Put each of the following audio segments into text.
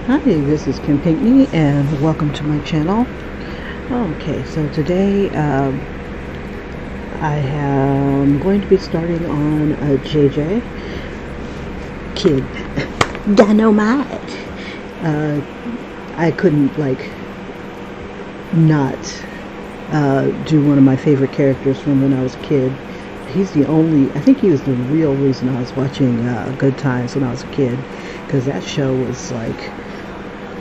Hi, this is Kim Pinkney and welcome to my channel. Okay, so today I am going to be starting on a JJ Kid Dynamite. I couldn't not do one of my favorite characters from when I was a kid. I think he was the real reason I was watching Good Times when I was a kid, because that show was like,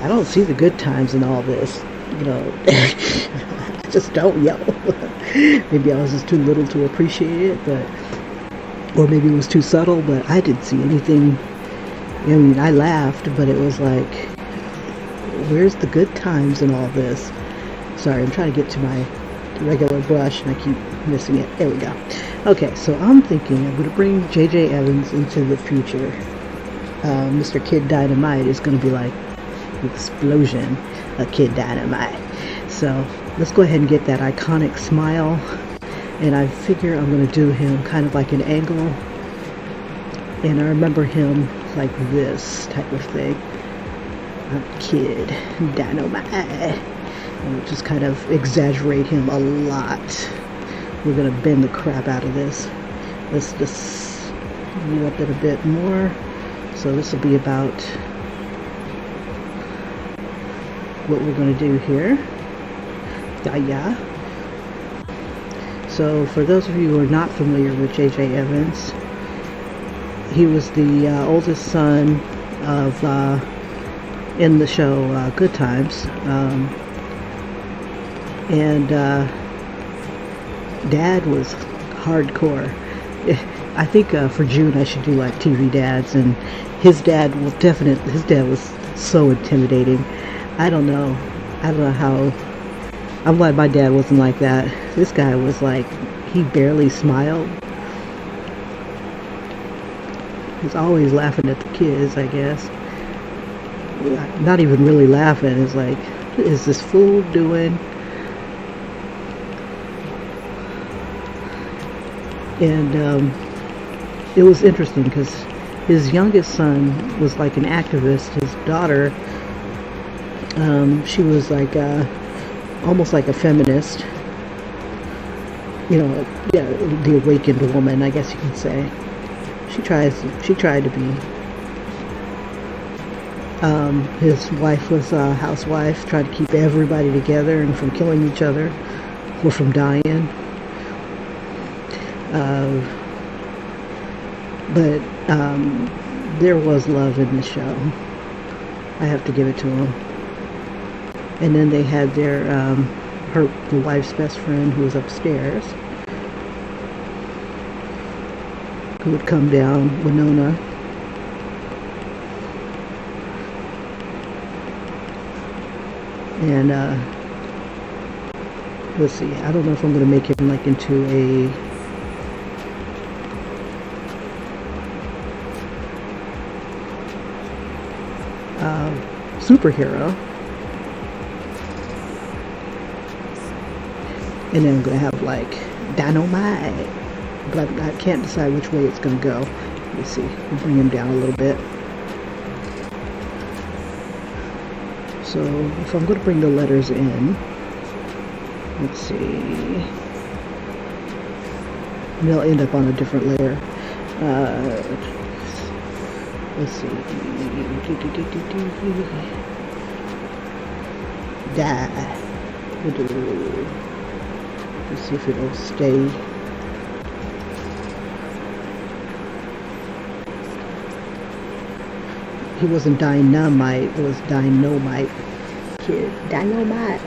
I don't see the good times in all this, I just don't, Maybe I was just too little to appreciate it, or maybe it was too subtle, but I didn't see anything. I mean, I laughed, but it was like, where's the good times in all this? Sorry, I'm trying to get to my regular brush and I keep missing it. There we go. Okay, so I'm thinking I'm going to bring J.J. Evans into the future. Mr. Kid Dynamite is going to be like explosion of Kid Dynamite. So let's go ahead and get that iconic smile, and I figure I'm going to do him kind of like an angle, and I remember him like this type of thing. Kid Dynamite, and we'll just kind of exaggerate him a lot. We're going to bend the crap out of this. Let's just move up it a bit more. So this will be about what we're going to do here. Yeah. So for those of you who are not familiar with J.J. Evans, he was the oldest son of, in the show Good Times, and Dad was hardcore. I think for June I should do like TV dads, and his dad was so intimidating. I don't know how. I'm glad my dad wasn't like that. This guy was like, he barely smiled. He's always laughing at the kids, I guess. Not even really laughing. It's like, what is this fool doing? And it was interesting because his youngest son was like an activist. His daughter, she was like almost like a feminist. The awakened woman, I guess you could say. She tried to be. His wife was a housewife, tried to keep everybody together and from killing each other or from dying. But there was love in the show. I have to give it to him. And then they had their the wife's best friend who was upstairs, who would come down, Winona. And let's see, I don't know if I'm going to make him like into a superhero. And then I'm going to have like Dynamite, but I can't decide which way it's going to go. Let me see, we'll bring him down a little bit. So if I'm going to bring the letters in, let's see, they'll end up on a different layer. Let's see. Let's see if it'll stay. He wasn't Dynamite, it was Dynamite. Kid Dynamite.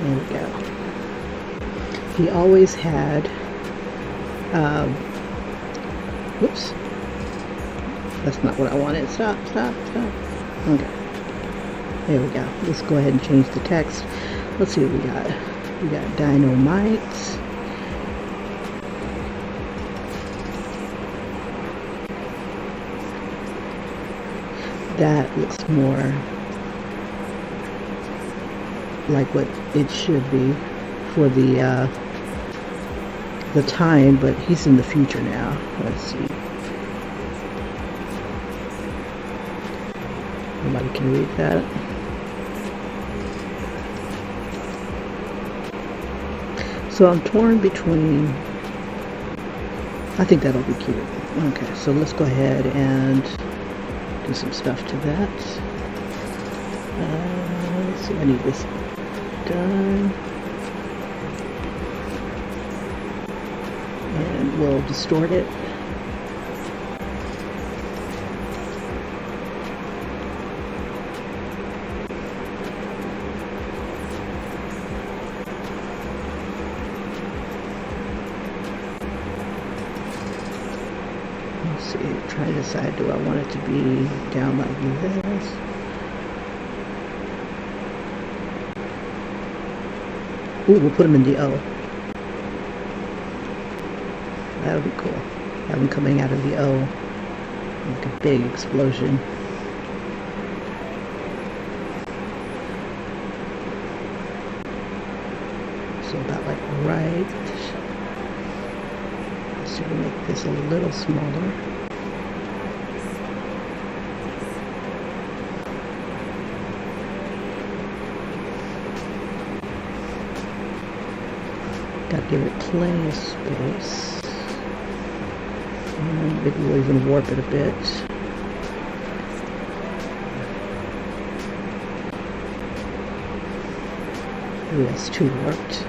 There we go. He always had, whoops, that's not what I wanted. Stop. Okay. There we go. Let's go ahead and change the text. Let's see what we got. We got dynamite. That looks more like what it should be for the time, but he's in the future now. Let's see. Nobody can read that. So I'm torn between, I think that'll be cute. Okay, so let's go ahead and do some stuff to that. Let's see, I need this done. And we'll distort it. Let's see, try to decide, do I want it to be down like this? Ooh, we'll put them in the O. That would be cool. Have them coming out of the O. Like a big explosion. So about like right. Let's see, we'll make this a little smaller. Gotta give it plenty of space. And maybe we'll even warp it a bit. Ooh, that's too warped.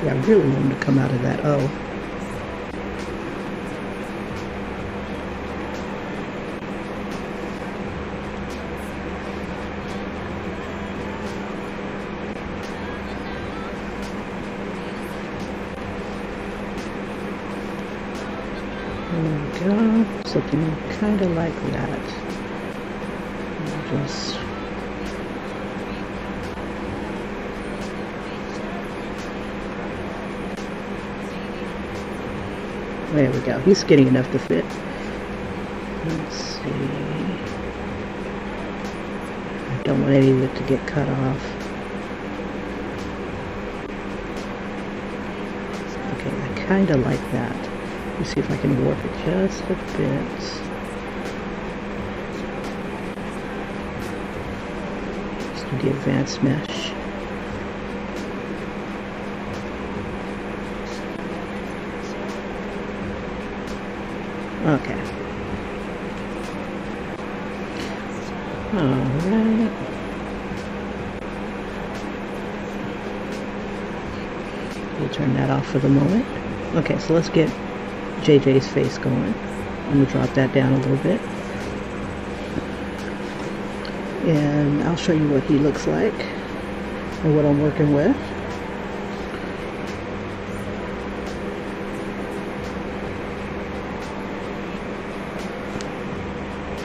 Yeah, I really want him to come out of that O. There we go. Something kind of like that. Just there we go. He's skinny enough to fit. Let's see. I don't want any of it to get cut off. Okay, I kind of like that. Let me see if I can warp it just a bit. Let's do the advanced mesh. Okay. Alright. We'll turn that off for the moment. Okay, so let's get JJ's face going. I'm going to drop that down a little bit. And I'll show you what he looks like and what I'm working with.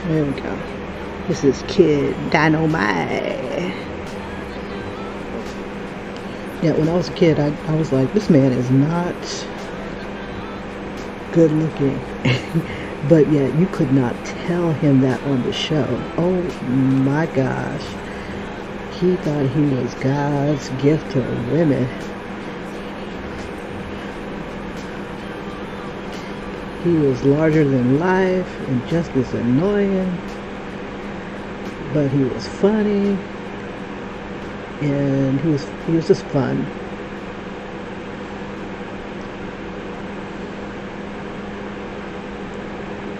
There we go. This is Kid Dynamite. Yeah, when I was a kid, I was like, this man is not good looking. But yet, you could not tell him that on the show. Oh my gosh. He thought he was God's gift to women. He was larger than life and just as annoying, but he was funny, and he was just fun.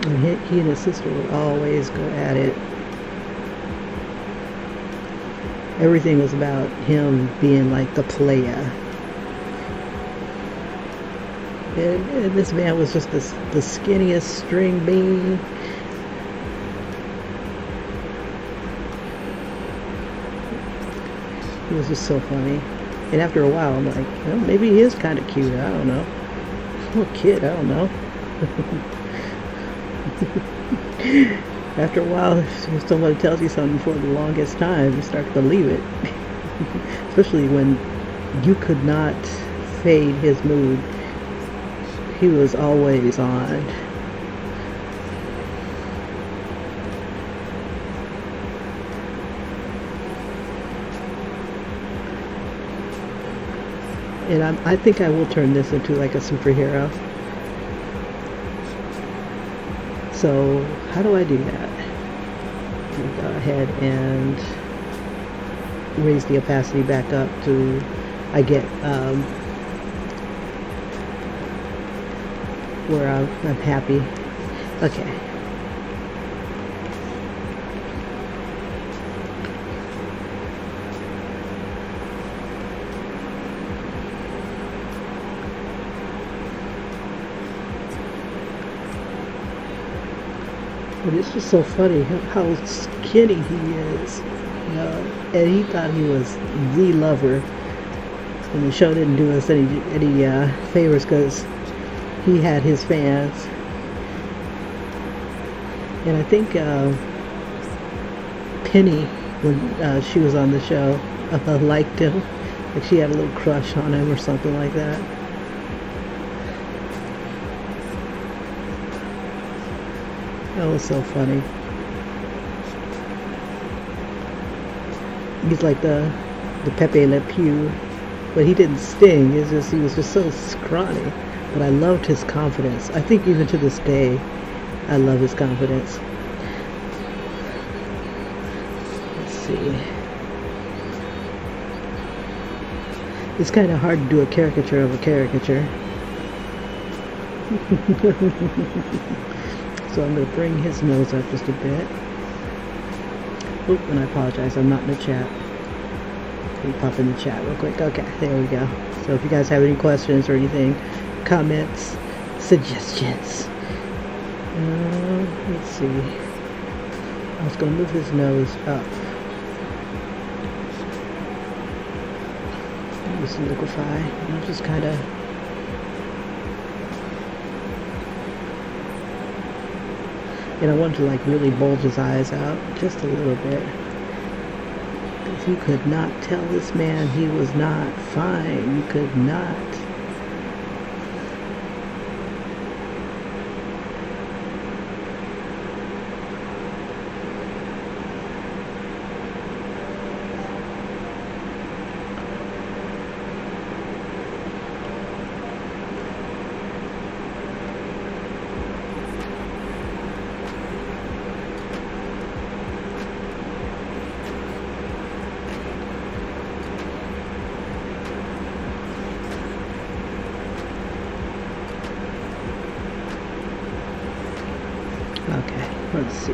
And he and his sister would always go at it. Everything was about him being like the player. And this man was just the skinniest string bean. He was just so funny. And after a while, I'm like, well, maybe he is kind of cute. I don't know. Little kid, I don't know. After a while, if somebody tells you something for the longest time, you start to believe it. Especially when you could not fade his mood. He was always on. And I think I will turn this into like a superhero. So how do I do that? Go ahead and raise the opacity back up to I get where I'm happy. Okay. But it's just so funny how skinny he is, you know. And he thought he was the lover, and the show didn't do us any favors because he had his fans. And I think Penny, when she was on the show, liked him. Like she had a little crush on him or something like that. That was so funny. He's like the Pepe Le Pew, but he didn't sting. It's just he was just so scrawny. But I loved his confidence. I think even to this day, I love his confidence. Let's see. It's kind of hard to do a caricature of a caricature. So I'm going to bring his nose up just a bit. Oop, and I apologize, I'm not in the chat. Let me pop in the chat real quick. Okay, there we go. So if you guys have any questions or anything, comments, suggestions. Let's see. I was going to move his nose up. Use some liquify. I'll just kind of... And I wanted to like really bulge his eyes out just a little bit. Because you could not tell this man he was not fine. You could not. Okay, let's see.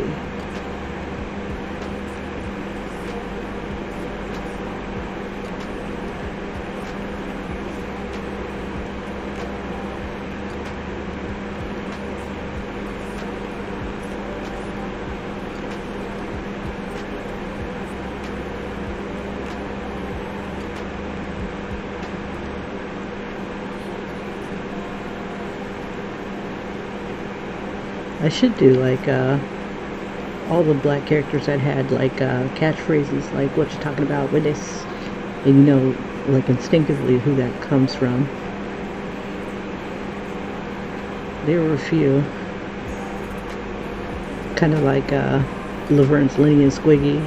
I should do like all the black characters that had like catchphrases, like what you're talking about when they, and you know, like instinctively who that comes from. There were a few, kind of like Laverne's Lenny and Squiggy.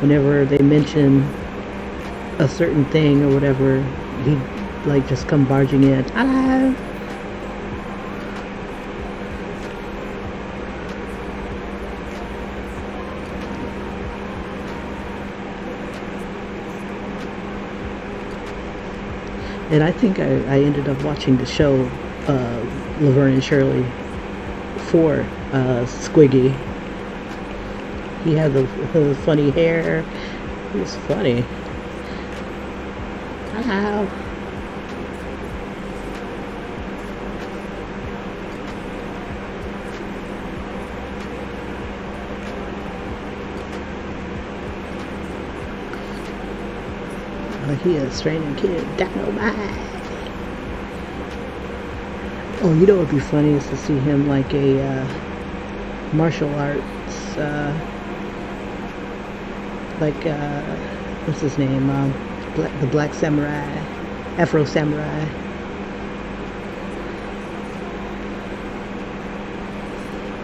Whenever they mention a certain thing or whatever, he'd like just come barging in. Hello. And I think I ended up watching the show Laverne and Shirley for Squiggy. He had the funny hair. He was funny. Hello. He a straining kid. Dynamite. Oh, you know what would be funny is to see him like a martial arts, what's his name? The Black Samurai, Afro Samurai.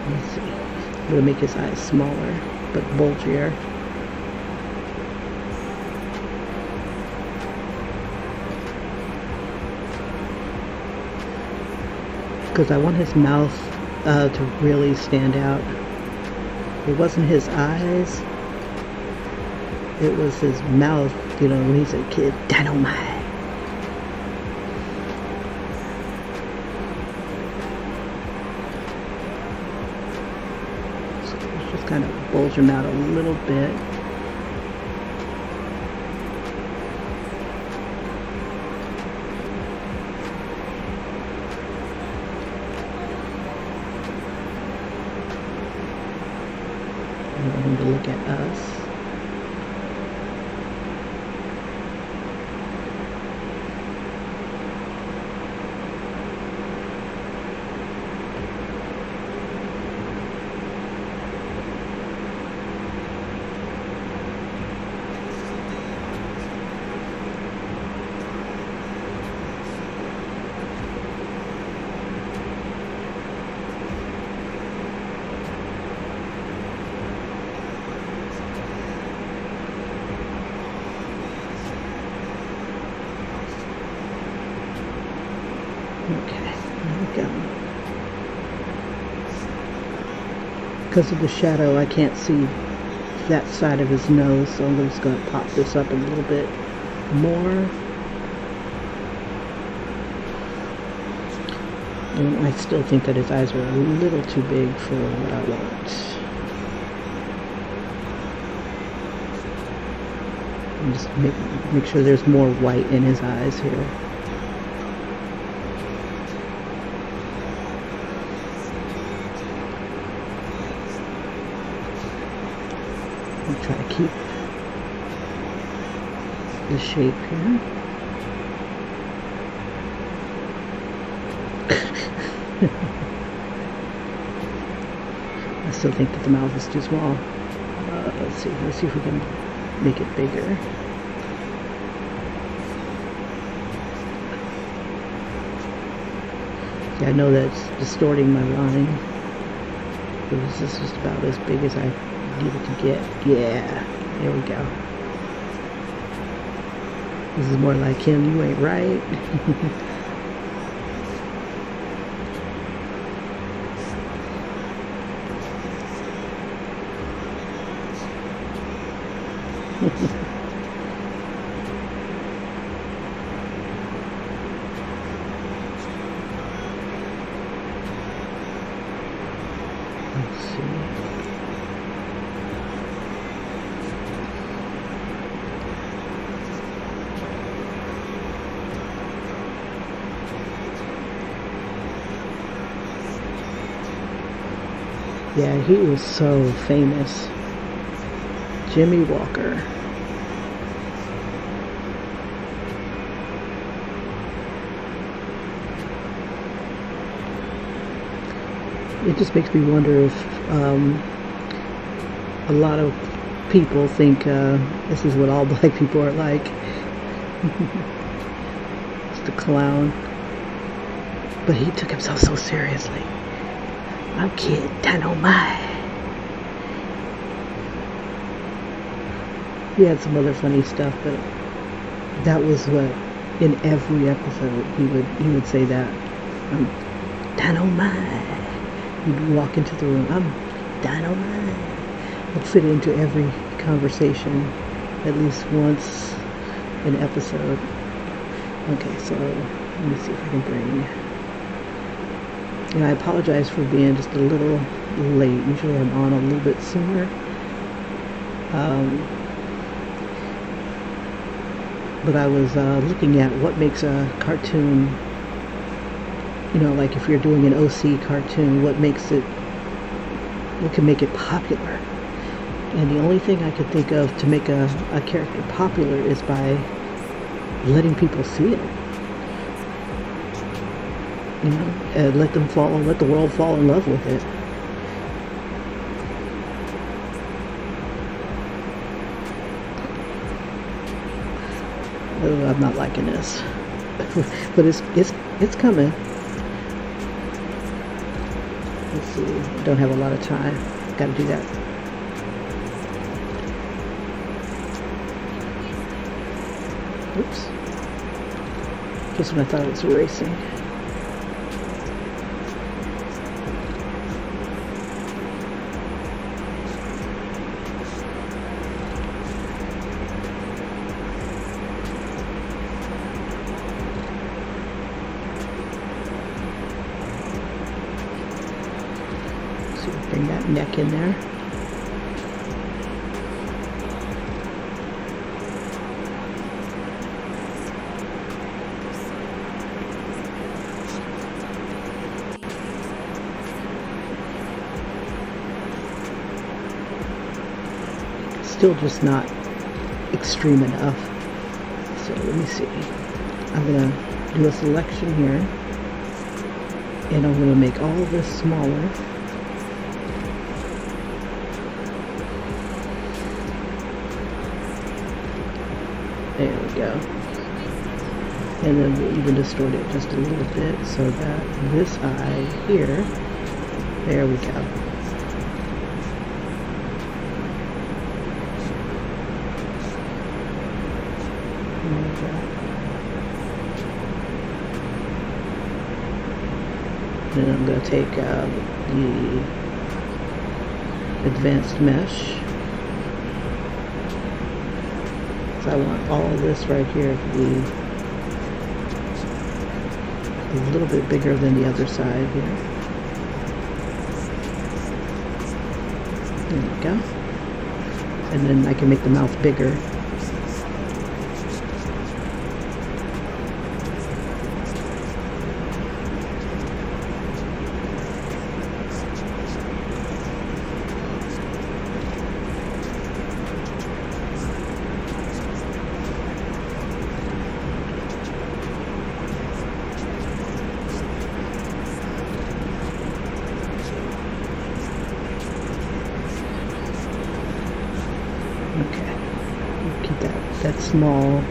Let's see. I'm gonna make his eyes smaller, but bulgier. Because I want his mouth to really stand out. It wasn't his eyes, it was his mouth, you know, when he's a kid. Dynamite. So let's just kind of bulge him out a little bit. I want him to look at us. Okay, there we go. Because of the shadow, I can't see that side of his nose, so I'm just going to pop this up a little bit more. And I still think that his eyes are a little too big for what I want. And just make sure there's more white in his eyes here. I'll try to keep the shape here. I still think that the mouth is too small. Let's see if we can make it bigger. See, I know that's distorting my line, but this is just about as big as I needed to get. Yeah, there we go. This is more like him. You ain't right. Let's see. Yeah, he was so famous. Jimmy Walker. It just makes me wonder if a lot of people think this is what all black people are like. Just a clown. But he took himself so seriously. I'm Kid Dynamite. He had some other funny stuff, but that was what in every episode he would say that. I'm Dynamite. He'd walk into the room. I'm Dynamite. It'd fit into every conversation at least once an episode. Okay, so let me see if I can bring. I apologize for being just a little late. Usually I'm on a little bit sooner. But I was looking at what makes a cartoon, you know, like if you're doing an OC cartoon, what can make it popular. And the only thing I could think of to make a character popular is by letting people see it. You know, and let the world fall in love with it. Oh, I'm not liking this, but it's coming. Let's see. Don't have a lot of time. Got to do that. Oops. Just when I thought it was erasing. So bring that neck in there. Still just not extreme enough. So let me see. I'm gonna do a selection here, and I'm gonna make all of this smaller. There we go. And then we'll even distort it just a little bit so that this eye here, there we go. Then I'm going to take the advanced mesh. So I want all of this right here to be a little bit bigger than the other side here. There we go. And then I can make the mouth bigger. Okay, keep that small.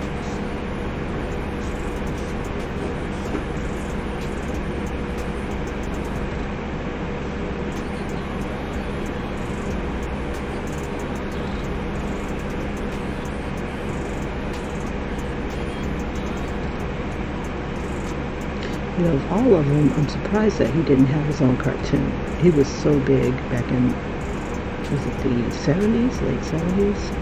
You know, of all of them, I'm surprised that he didn't have his own cartoon. He was so big back in, was it the 70s, late 70s?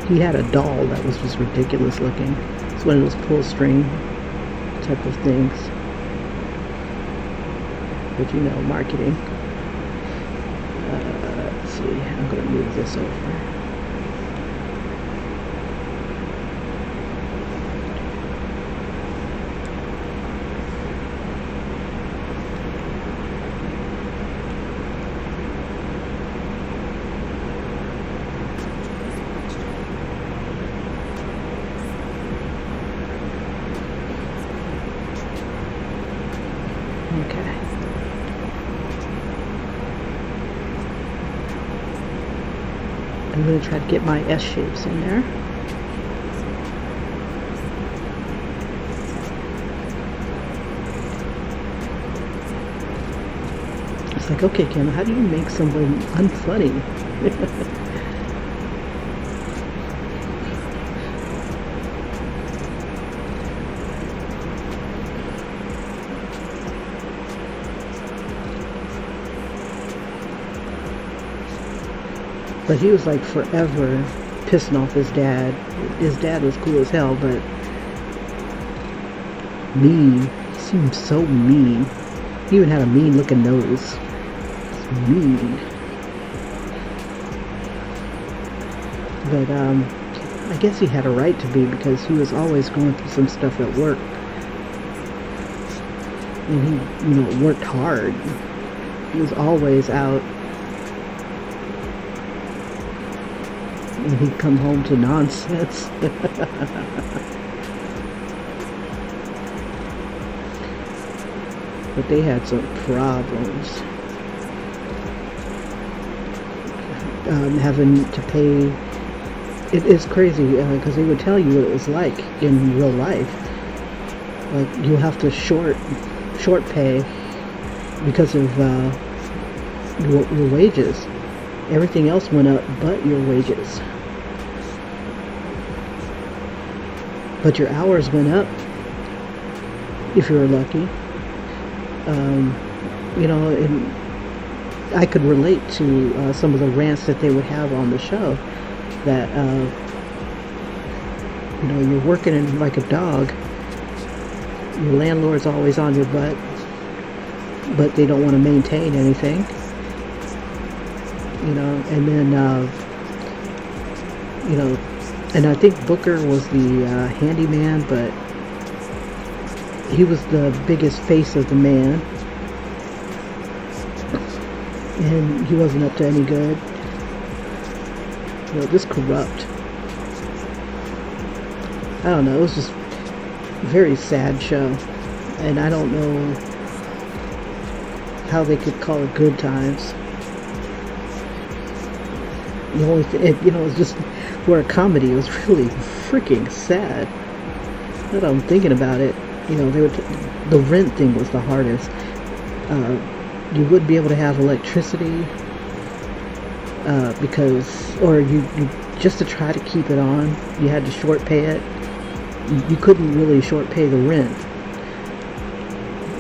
He had a doll that was just ridiculous looking. It's one of those pull string type of things. But you know, marketing. Let's see, I'm going to move this over. Okay. I'm going to try to get my S shapes in there. It's like, okay, Kim, how do you make someone unfunny? But he was like forever pissing off his dad. His dad was cool as hell, but mean. He seemed so mean. He even had a mean looking nose. It's mean. But I guess he had a right to be, because he was always going through some stuff at work. And he, you know, worked hard. He was always out and he'd come home to nonsense. But they had some problems. Having to pay. It is crazy because they would tell you what it was like in real life. Like you'll have to short pay because of your wages. Everything else went up but your wages. But your hours went up if you were lucky. And I could relate to some of the rants that they would have on the show that, you're working in like a dog. Your landlord's always on your butt, but they don't want to maintain anything. And then, and I think Booker was the handyman, but he was the biggest face of the man. And he wasn't up to any good. Just corrupt. I don't know, it was just a very sad show. And I don't know how they could call it good times. The only thing, it was just, for a comedy, it was really freaking sad. Now that I'm thinking about it, the rent thing was the hardest. You wouldn't be able to have electricity or you just to try to keep it on, you had to short pay it. You couldn't really short pay the rent,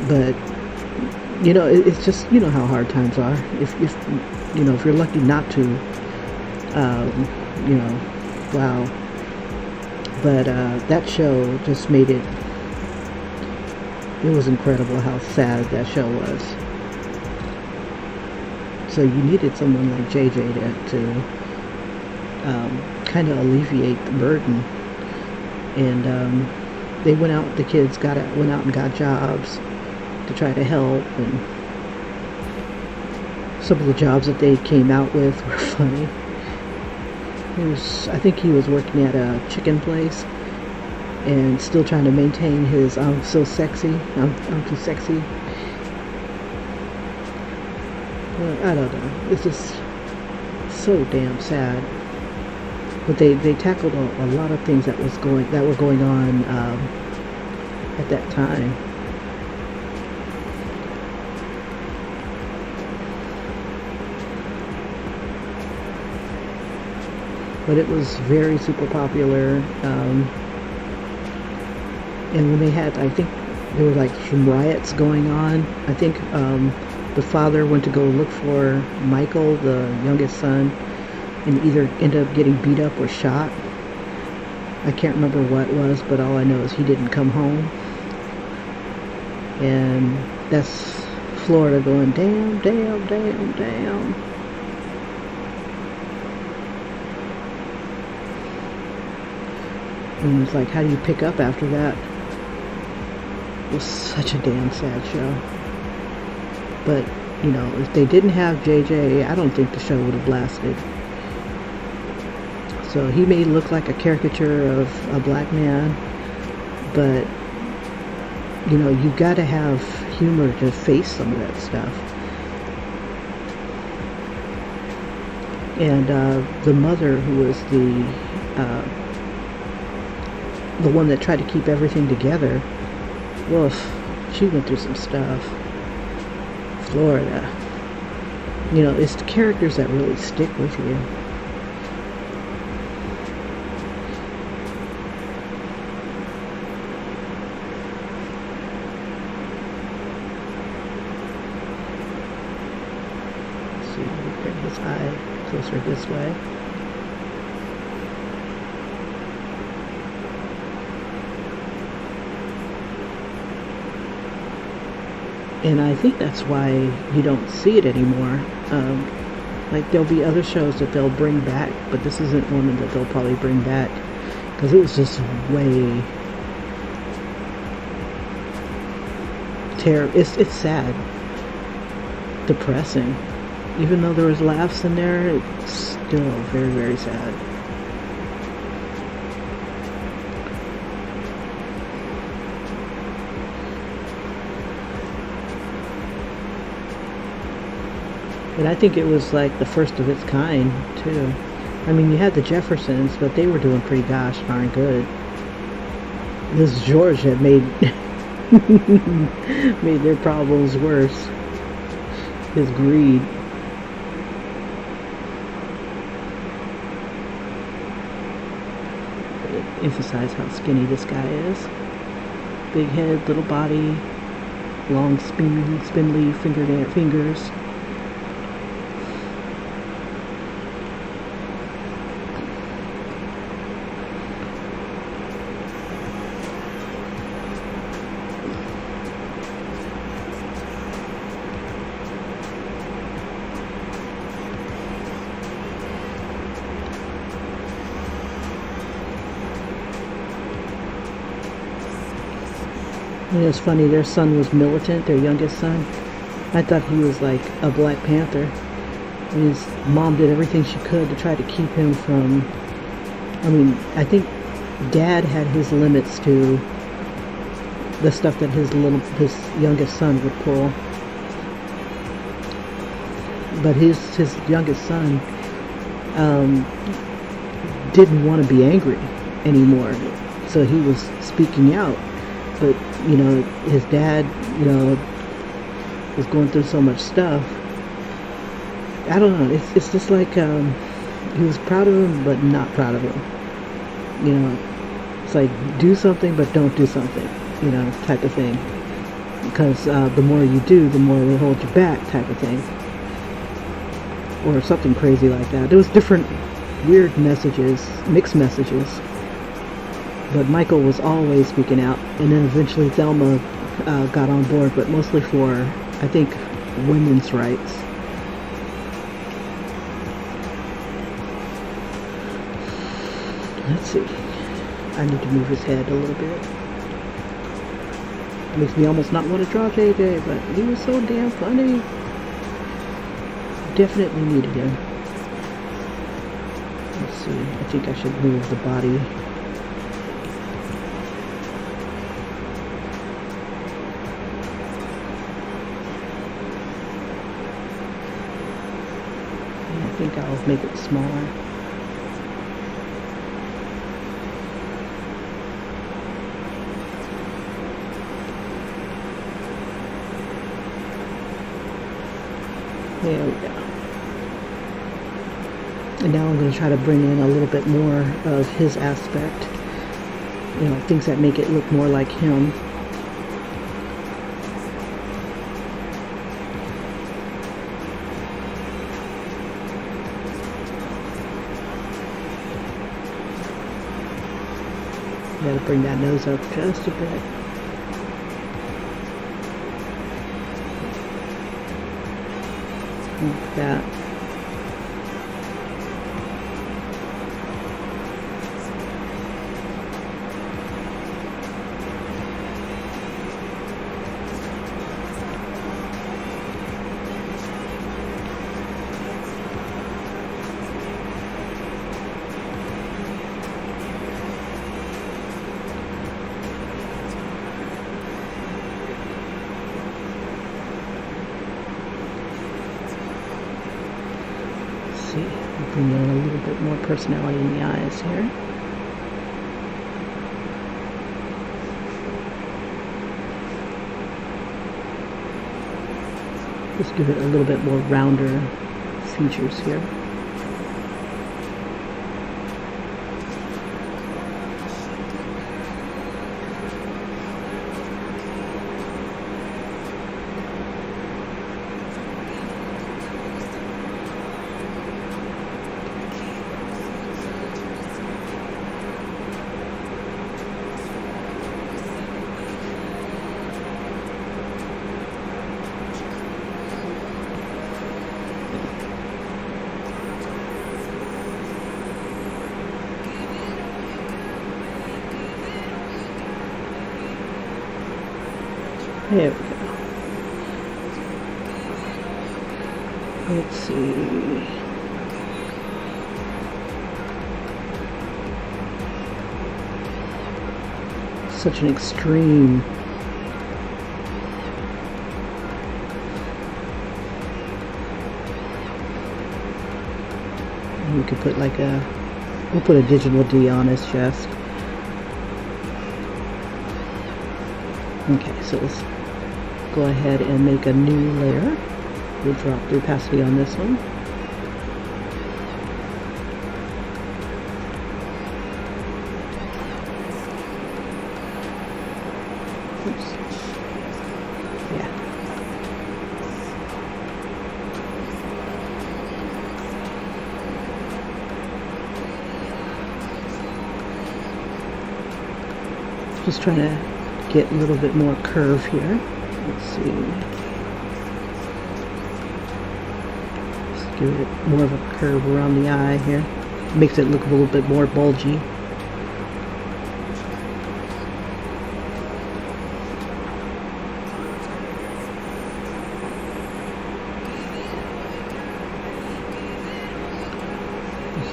but it's just how hard times are. If you're lucky not to, wow. But that show just made it. It was incredible how sad that show was. So you needed someone like JJ to kind of alleviate the burden. And they went out. The kids went out and got jobs to try to help. And some of the jobs that they came out with were funny. I think he was working at a chicken place and still trying to maintain his I'm so sexy, I'm too sexy. I don't know. It's just so damn sad. But they tackled a lot of things that were going on at that time. But it was very super popular. And when they had, I think there were like some riots going on. I think the father went to go look for Michael, the youngest son, and either ended up getting beat up or shot. I can't remember what it was, but all I know is he didn't come home. And that's Florida going, damn, damn, damn, damn. And it's like, how do you pick up after that? It was such a damn sad show. But, if they didn't have JJ, I don't think the show would have lasted. So he may look like a caricature of a black man, but, you gotta have humor to face some of that stuff. And the mother, who was the one that tried to keep everything together, woof, she went through some stuff. Florida. It's the characters that really stick with you. Let's see, let me bring his eye closer this way. And I think that's why you don't see it anymore. Like there'll be other shows that they'll bring back, but this isn't one that they'll probably bring back because it was just way terrible. It's sad, depressing. Even though there was laughs in there, it's still very, very sad. And I think it was like the first of its kind too. I mean, you had the Jeffersons, but they were doing pretty gosh darn good. This George had made made their problems worse. His greed. Emphasize how skinny this guy is. Big head, little body, long spindly fingers. And it's funny, their son was militant, their youngest son. I thought he was like a Black Panther. And his mom did everything she could to try to keep him from... I mean, I think Dad had his limits to the stuff that his youngest son would pull. But his youngest son didn't want to be angry anymore. So he was speaking out. But, you know, his dad, you know, was going through so much stuff. I don't know. It's just like he was proud of him, but not proud of him. You know, it's like do something, but don't do something, you know, type of thing. Because the more you do, the more they hold you back, type of thing. Or something crazy like that. There was different weird messages, mixed messages. But Michael was always speaking out, and then eventually Thelma got on board, but mostly for, I think, women's rights. Let's see. I need to move his head a little bit. Makes me almost not want to draw JJ, but he was so damn funny. Definitely needed him. Let's see. I think I should move the body. I think I'll make it smaller. There we go. And now I'm going to try to bring in a little bit more of his aspect. You know, things that make it look more like him. Got to bring that nose up just a bit. Like that. See, bring in a little bit more personality in the eyes here. Just give it a little bit more rounder features here. There we go. Let's see. Such an extreme. We could put like we'll put a digital D on his chest. Okay, so let's go ahead and make a new layer. We'll drop the opacity on this one. Oops. Yeah. Just trying to get a little bit more curve here. Let's see. Just give it more of a curve around the eye here. Makes it look a little bit more bulgy.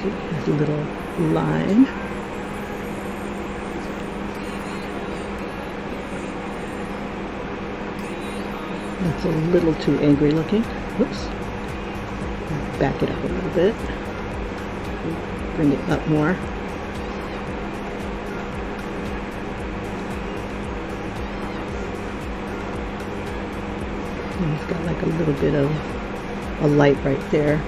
There's a little line. That's a little too angry looking. Whoops. Back it up a little bit. Bring it up more. And he's got like a little bit of a light right there.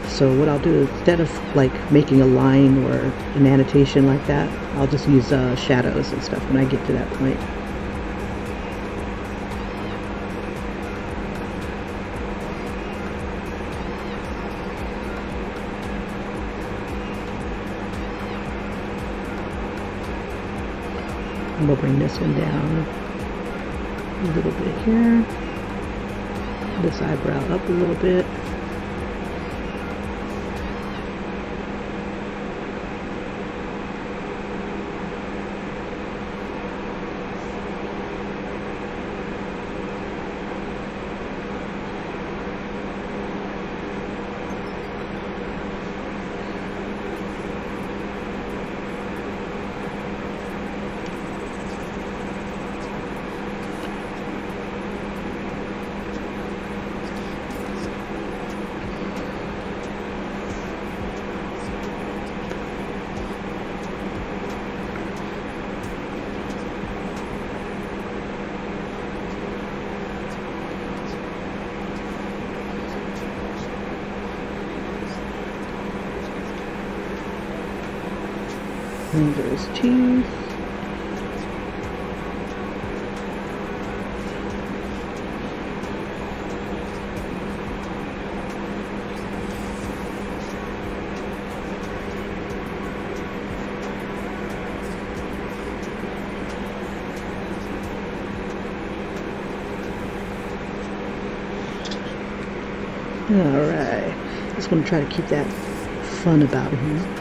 So what I'll do is, instead of like making a line or an annotation like that, I'll just use shadows and stuff when I get to that point. And we'll bring this one down a little bit here. This eyebrow up a little bit. And there's teeth. Alright, just want to try to keep that fun about him.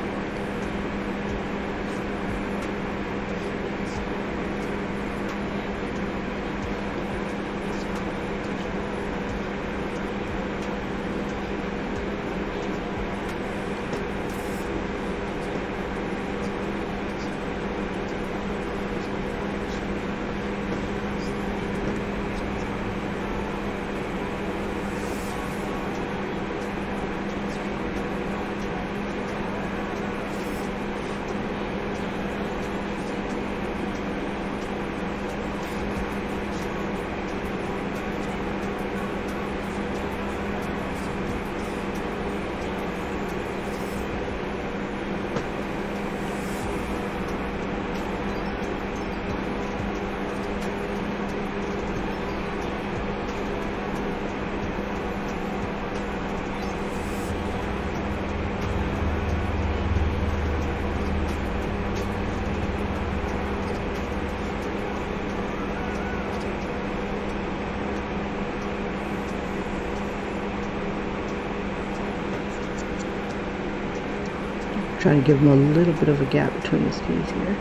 Trying to give him a little bit of a gap between his teeth here.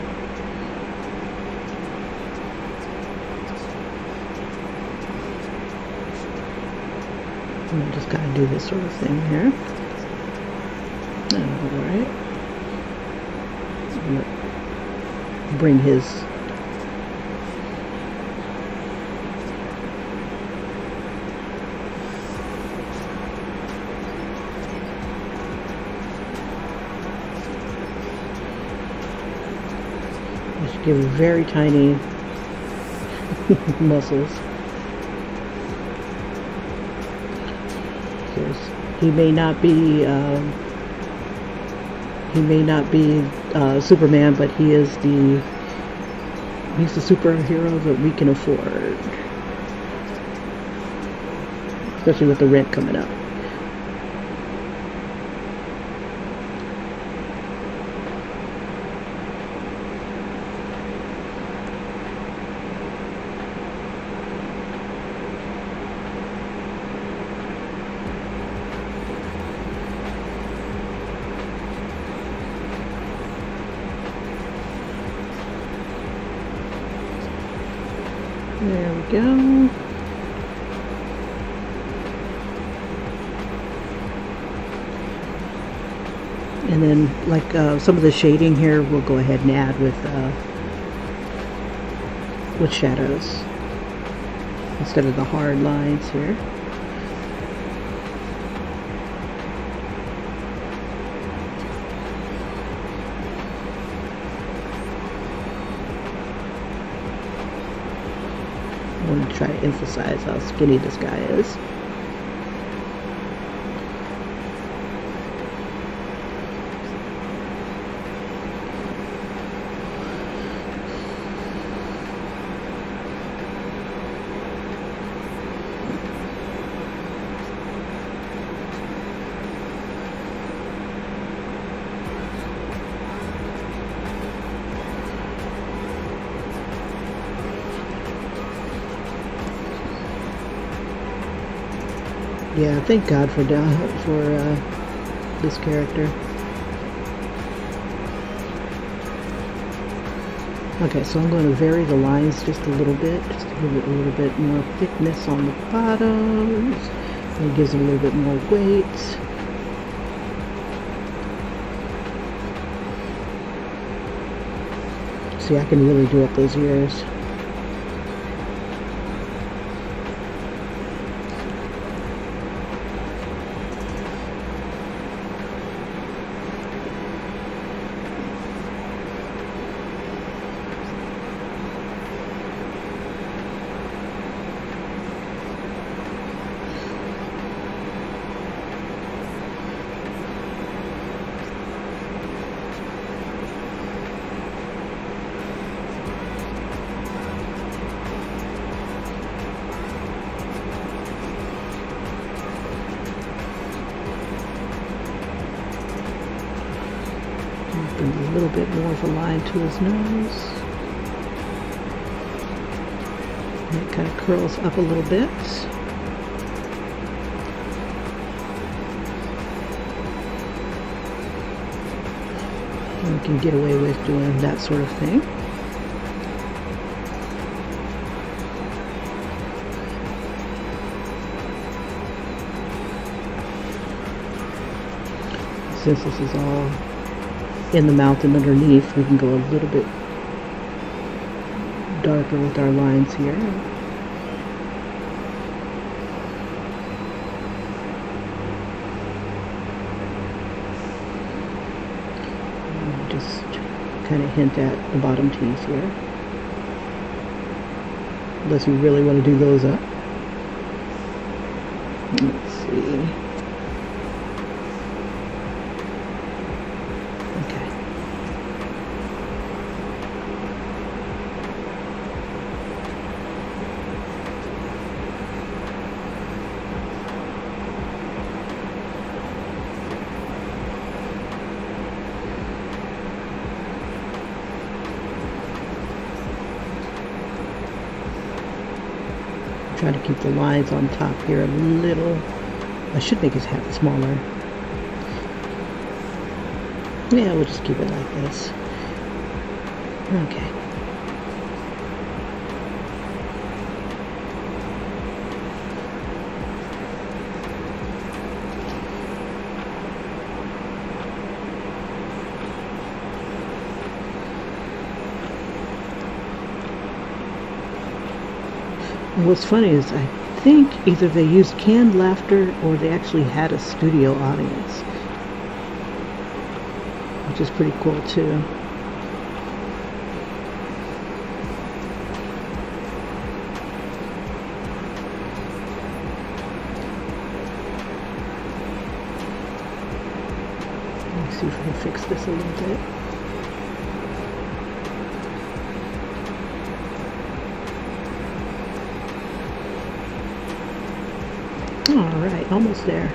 And just gotta do this sort of thing here. Alright. Bring his Give very tiny muscles. He may not be Superman, but he's the superhero that we can afford, especially with the rent coming up. There we go. And then, like some of the shading here, we'll go ahead and add with shadows instead of the hard lines here. I want to try to emphasize how skinny this guy is. Yeah, thank God for this character. Okay, so I'm going to vary the lines just a little bit, just to give it a little bit more thickness on the bottoms. It gives it a little bit more weight. See, I can really do up those ears. A little bit more of a line to his nose. And it kind of curls up a little bit. And we can get away with doing that sort of thing. Since this is all in the mouth and underneath, we can go a little bit darker with our lines here. And just kind of hint at the bottom teeth here, unless we really want to do those up. Let's see. Try to keep the lines on top here a little. I should make his hat smaller. Yeah, we'll just keep it like this. Okay. What's funny is I think either they used canned laughter or they actually had a studio audience, which is pretty cool too. me see if we can fix this a little bit. Alright, almost there.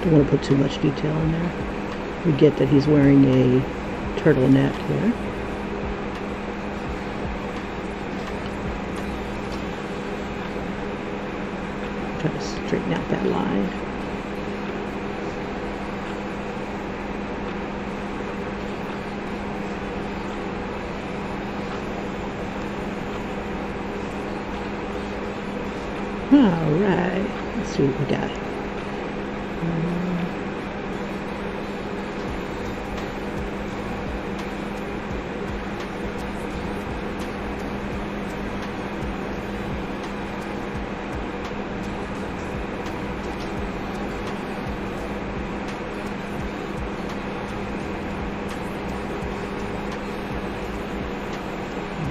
Don't want to put too much detail in there. We get that he's wearing a turtleneck here. Try to straighten out that line. Alright, let's see what we got.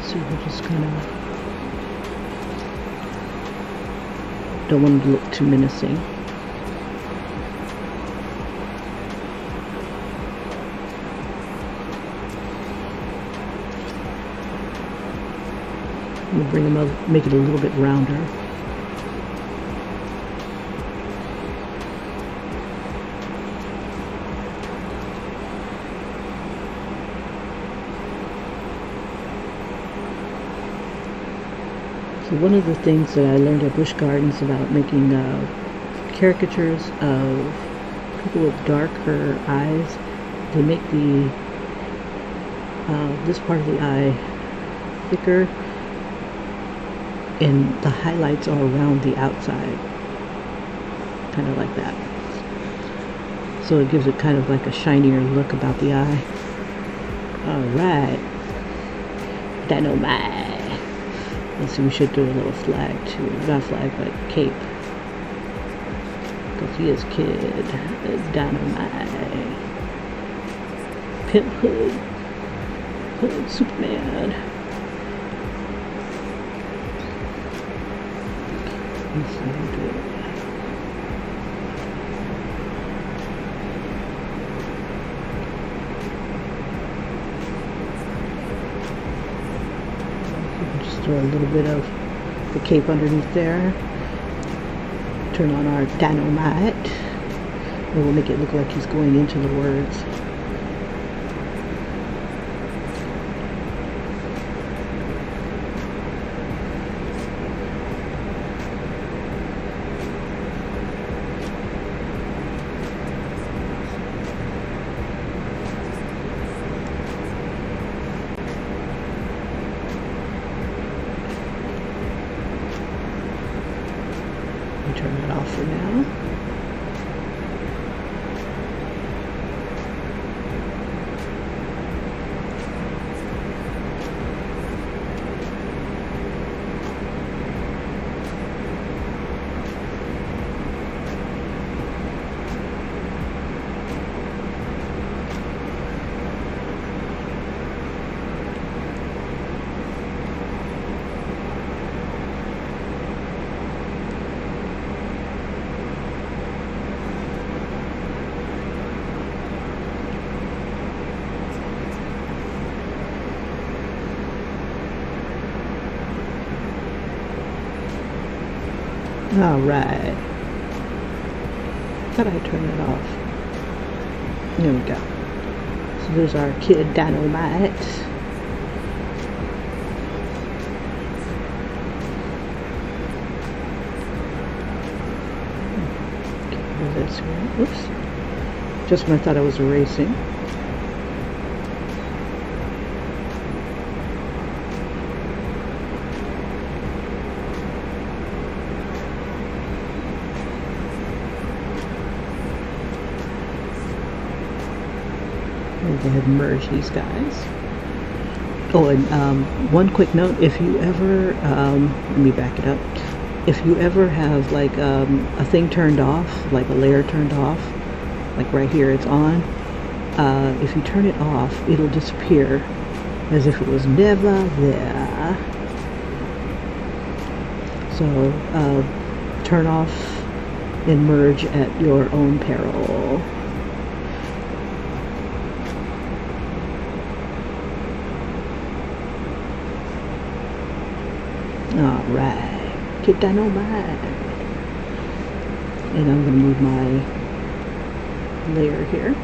So we're just gonna, don't want to look too menacing. We'll bring them up, make it a little bit rounder. So one of the things that I learned at Busch Gardens about making caricatures of people with darker eyes, they make the this part of the eye thicker, and the highlights are around the outside, kind of like that. So it gives it kind of like a shinier look about the eye. Alright, dynamite. Let's see, we should do a little flag too. Not flag, but cape. Because he is Kid Dynamite. Pimp Hood. Hood Superman. Let's see how we do it. Throw a little bit of the cape underneath there. Turn on our dynamite. And we'll make it look like he's going into the words. Turn that off for now. Alright. Thought I'd turn it off. There we go. So there's our Kid Dynamite. Okay, this one. Oops. Just when I thought I was erasing. Go ahead and merge these guys. Oh, and one quick note, if you ever, let me back it up. If you ever have like a thing turned off, like a layer turned off, like right here it's on, if you turn it off, it'll disappear as if it was never there. So turn off and merge at your own peril. Alright, get dynamite. And I'm going to move my layer here.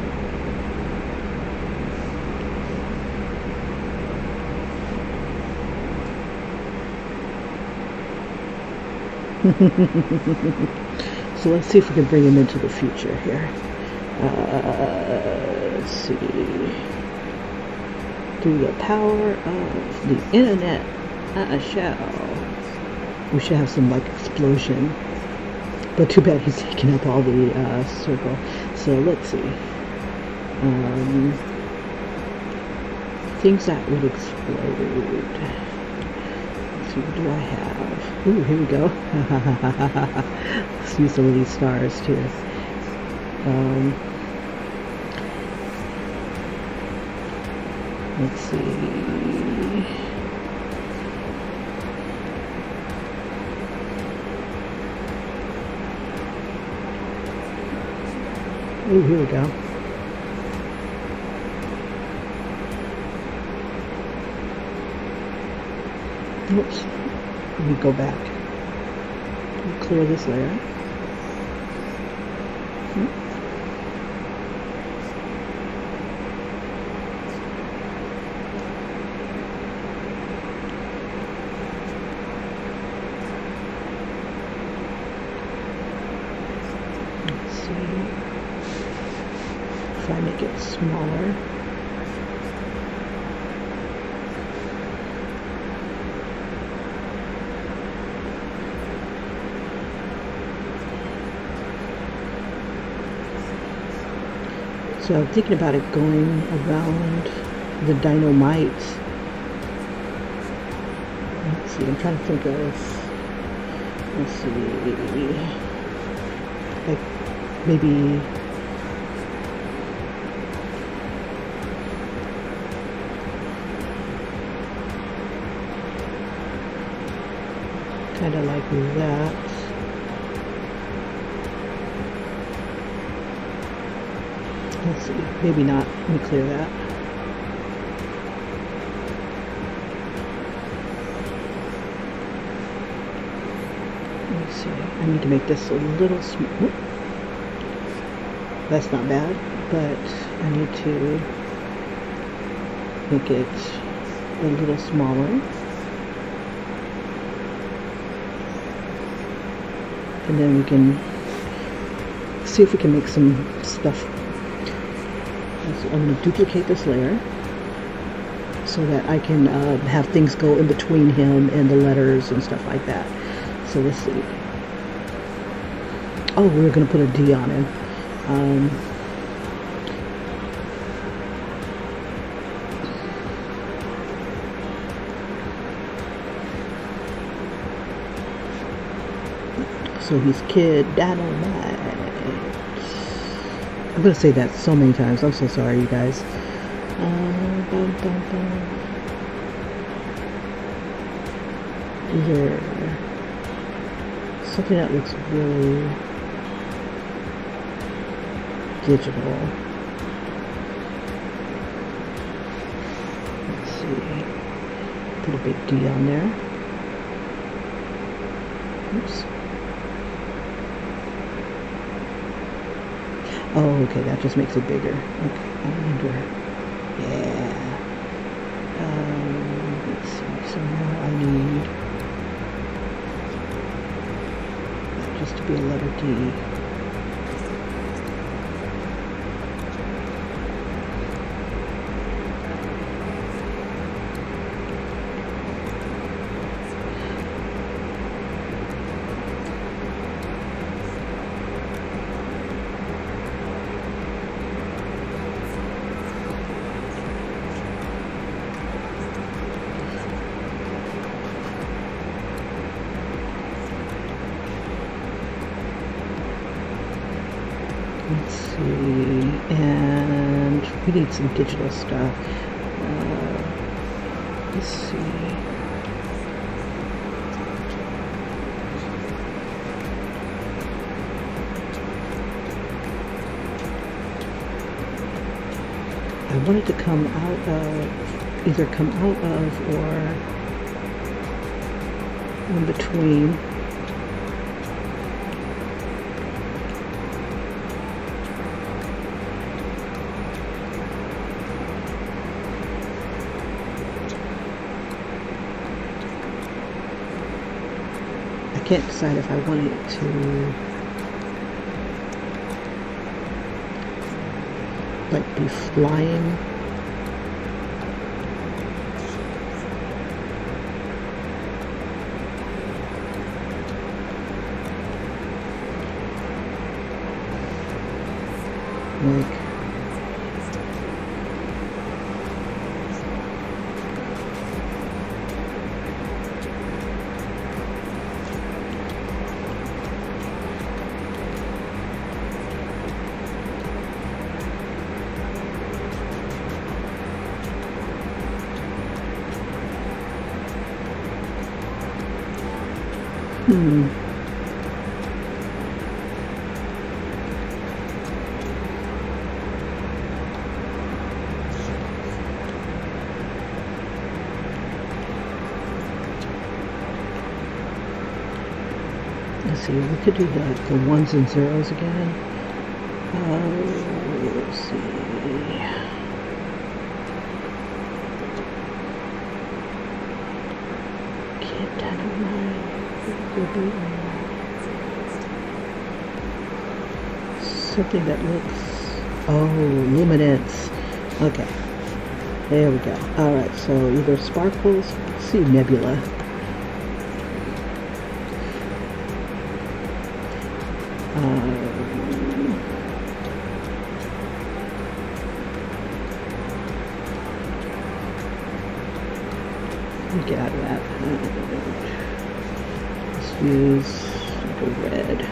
So let's see if we can bring him into the future here. Let's see. Through the power of the internet, we should have some like explosion. But too bad he's taking up all the circle. So let's see. Things that would explode. Let's see, what do I have? Ooh, here we go. Let's use some of these stars too. Let's see. Oh, here we go. Oops. Let me go back. Clear this layer. Let's see if I make it smaller. So I'm thinking about it going around the dynamite. Let's see, I'm trying to think of, let's see, like maybe kind of like that. Let's see, maybe not. Let me clear that. Let me see. I need to make this a little small. That's not bad, but I need to make it a little smaller. And then we can see if we can make some stuff. So I'm going to duplicate this layer so that I can have things go in between him and the letters and stuff like that. So let's see. Oh, we're going to put a D on him. So he's Kid Dynamite. I'm going to say that so many times. I'm so sorry, you guys. There. Something that looks really digital. Let's see. Put a big D on there. Oops. Oh, okay, that just makes it bigger. Okay, I wonder. Yeah. Let's see. So now I need that just to be a letter D. Let's see, and we need some digital stuff. Let's see. I wanted to come out of, either come out of or in between. I can't decide if I want it to like be flying. Like let's see, we could do the ones and zeros again. Let's see. Can't something that looks, luminance. Okay, there we go. All right, so either sparkles, let's see, nebula. Let me get out of that. Let's use the red.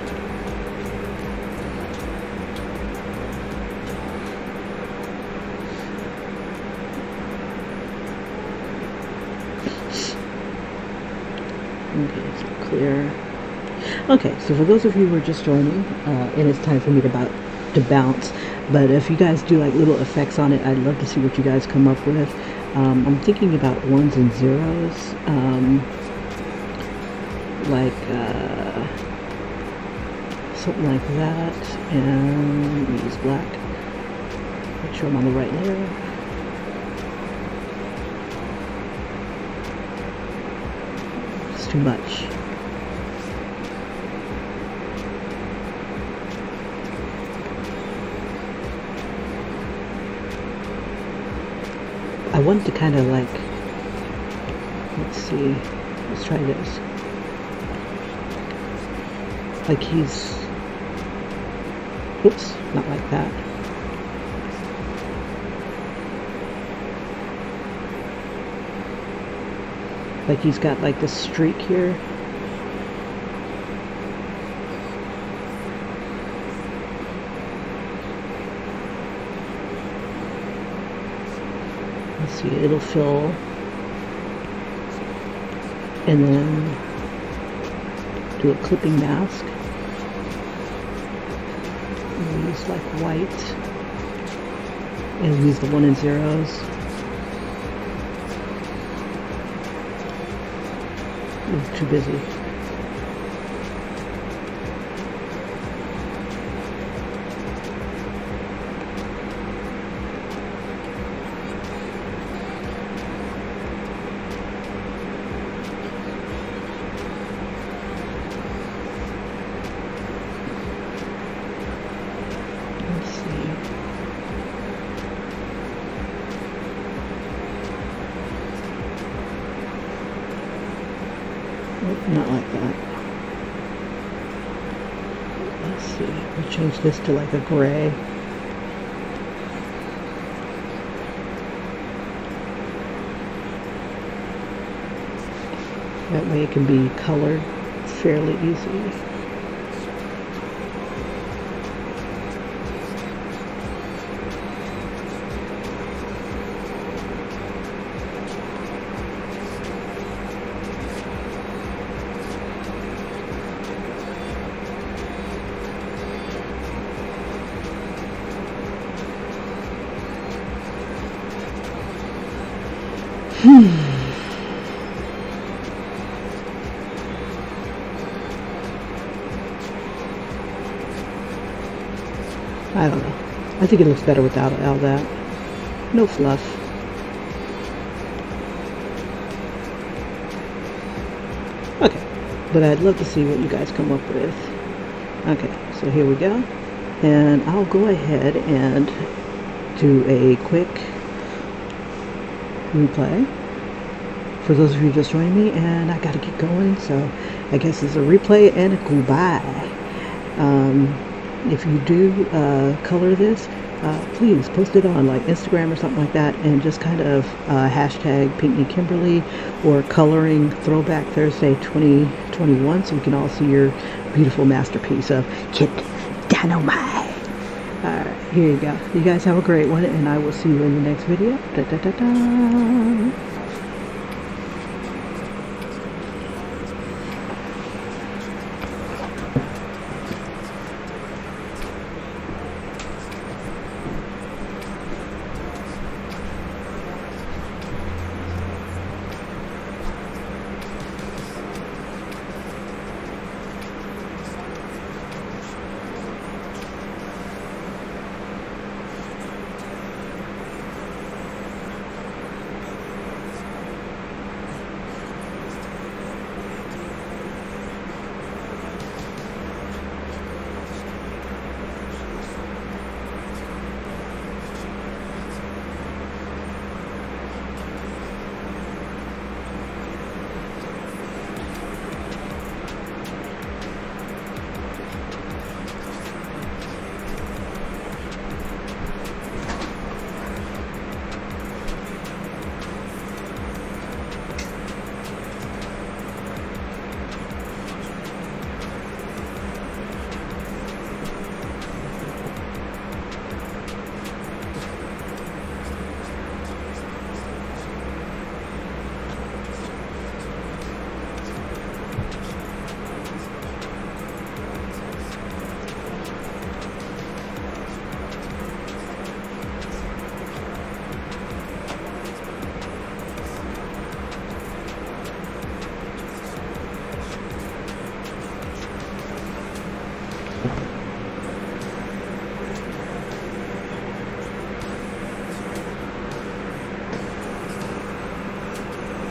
Okay, it's clear. Okay, so for those of you who are just joining, and it's time for me to bounce, but if you guys do like little effects on it, I'd love to see what you guys come up with. I'm thinking about ones and zeros, like something like that, and use black. Make sure I'm on the right layer. It's too much. I wanted to kind of like, let's see, let's try this. Like he's, oops, not like that. Like he's got like this streak here. See, it'll fill, and then do a clipping mask. And use like white, and use the 1 and 0s. I'm too busy. Not like that. Let's see. We'll change this to like a gray. That way it can be colored fairly easy. I don't know. I think it looks better without all that. No fluff. Okay, but I'd love to see what you guys come up with. Okay, so here we go. And I'll go ahead and do a quick replay for those of you just joining me, and I gotta get going, so I guess it's a replay and a goodbye. If you do color this, please post it on like Instagram or something like that, and just kind of hashtag Pinckney Kimberly or coloring Throwback Thursday 2021, so we can all see your beautiful masterpiece of Kid Dynamite. Alright, here you go. You guys have a great one, and I will see you in the next video. Da, da, da, da.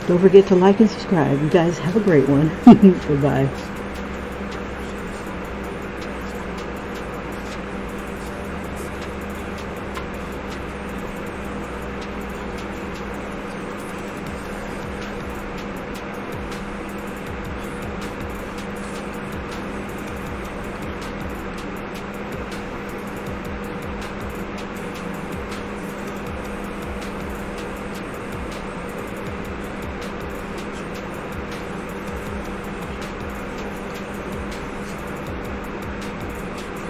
Don't forget to like and subscribe. You guys have a great one. Goodbye.